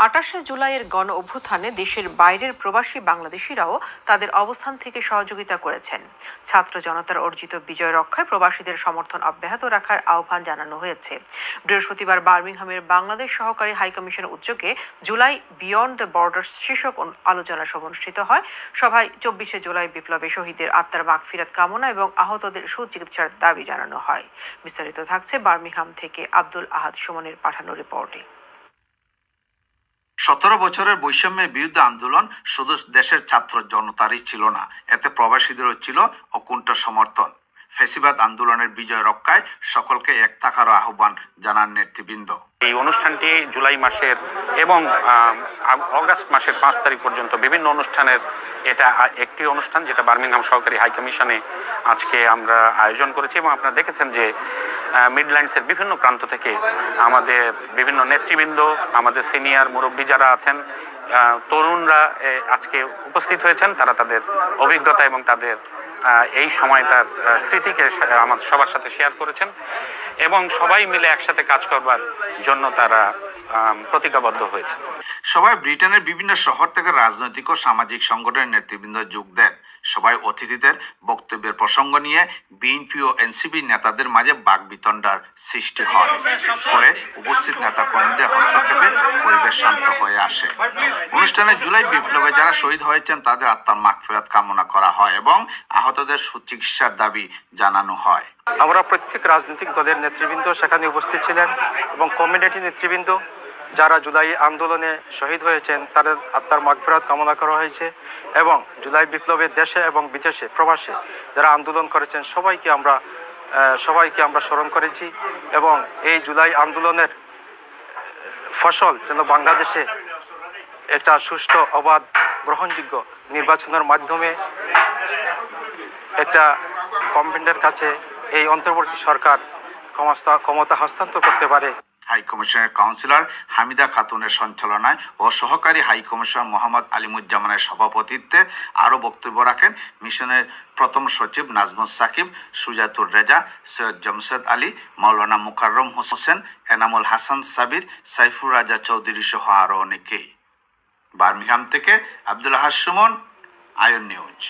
২৮শে জুলাইয়ের গণ অভ্যুত্থানে দেশের বাইরের প্রবাসী বাংলাদেশিরাও তাদের অবস্থান থেকে সহযোগিতা করেছেন। ছাত্র জনতার অর্জিত বিজয় রক্ষায় প্রবাসীদের সমর্থন অব্যাহত রাখার আহ্বান জানানো হয়েছে। বৃহস্পতিবার বার্মিংহামের বাংলাদেশ সহকারী হাইকমিশনের উদ্যোগে জুলাই বিয়ন্ড দ্য বর্ডার্স শীর্ষক আলোচনা সভা অনুষ্ঠিত হয়। সভায় ২৪শে জুলাই বিপ্লবে শহীদদের আত্মার মাগফিরাত কামনা এবং আহতদের সুচিকিৎসার দাবি জানানো হয়। বিস্তারিত থাকছে বার্মিংহাম থেকে আব্দুল আহাদ সুমনের পাঠানো রিপোর্টে। ১৭ বছরের বৈষম্যের বিরুদ্ধে আন্দোলন শুধু দেশের ছাত্র জনতারই ছিল না, এতে প্রবাসীদেরও ছিল অকুণ্ঠ সমর্থন। ফ্যাসিবাদ আন্দোলনের বিজয় রক্ষায় সকলকে এক থাকার আহ্বান জানান নেতৃবৃন্দ। এই অনুষ্ঠানটি জুলাই মাসের এবং অগাস্ট মাসের 5 তারিখ পর্যন্ত বিভিন্ন অনুষ্ঠানের এটা একটি অনুষ্ঠান, যেটা বার্মিংহাম সহকারী হাইকমিশনে আজকে আমরা আয়োজন করেছি। এবং আপনারা দেখেছেন যে মিডল্যান্ডসের বিভিন্ন প্রান্ত থেকে আমাদের বিভিন্ন নেতৃবৃন্দ, আমাদের সিনিয়র মুরব্বী যারা আছেন, তরুণরা আজকে উপস্থিত হয়েছেন। তারা তাদের অভিজ্ঞতা এবং তাদের এই সময়টার স্মৃতিকে আমাদের সবার সাথে শেয়ার করেছেন এবং সবাই মিলে একসাথে কাজ করবার জন্য তারা প্রতিজ্ঞাবদ্ধ হয়েছে। সবাই ব্রিটেনের বিভিন্ন শহর থেকে রাজনৈতিক ও সামাজিক সংগঠনের নেতৃবৃন্দ যোগ দেন। সবাই অতিথিদের বক্তব্যের প্রসঙ্গ নিয়ে বিএনপি ও এনসিপি নেতাদের মাঝে বাকবিতণ্ডার সৃষ্টি হয়। পরে উপস্থিত নেতা কর্মীদের হস্তক্ষেপে পরিবেশ শান্ত হয়ে আসে। অনুষ্ঠানে জুলাই বিপ্লবে যারা শহীদ হয়েছেন তাদের আত্মার মাগফিরাত কামনা করা হয় এবং আহতদের সুচিকিৎসার দাবি জানানো হয়। আমরা প্রত্যেক রাজনৈতিক দলের নেতৃবৃন্দ সেখানে উপস্থিত ছিলেন এবং কমিউনিটি নেতৃবৃন্দ যারা জুলাই আন্দোলনে শহীদ হয়েছেন তাদের আত্মার মাগফিরাত কামনা করা হয়েছে এবং জুলাই বিপ্লবে দেশে এবং বিদেশে প্রবাসে যারা আন্দোলন করেছেন সবাইকে আমরা স্মরণ করেছি এবং এই জুলাই আন্দোলনের ফসল যেন বাংলাদেশে একটা সুষ্ঠু, অবাধ, গ্রহণযোগ্য নির্বাচনের মাধ্যমে একটা গভর্নমেন্টের কাছে এই অন্তর্বর্তী সরকার ক্ষমতা হস্তান্তর করতে পারে। হাইকমিশনের কাউন্সিলর হামিদা খাতুনের সঞ্চালনায় ও সহকারী হাইকমিশনার মোহাম্মদ আলিমুজ্জামানের সভাপতিত্বে আরও বক্তব্য রাখেন মিশনের প্রথম সচিব নাজমুস সাকিব, সুজাতুর রেজা, সৈয়দ জমশেদ আলী, মাওলানা মুকাররম হোসেন, এনামুল হাসান সাবির, সাইফুর রাজা চৌধুরী সহ আরও অনেকেই। বার্মিংহাম থেকে আব্দুল আহাদ সুমন, আয়ন নিউজ।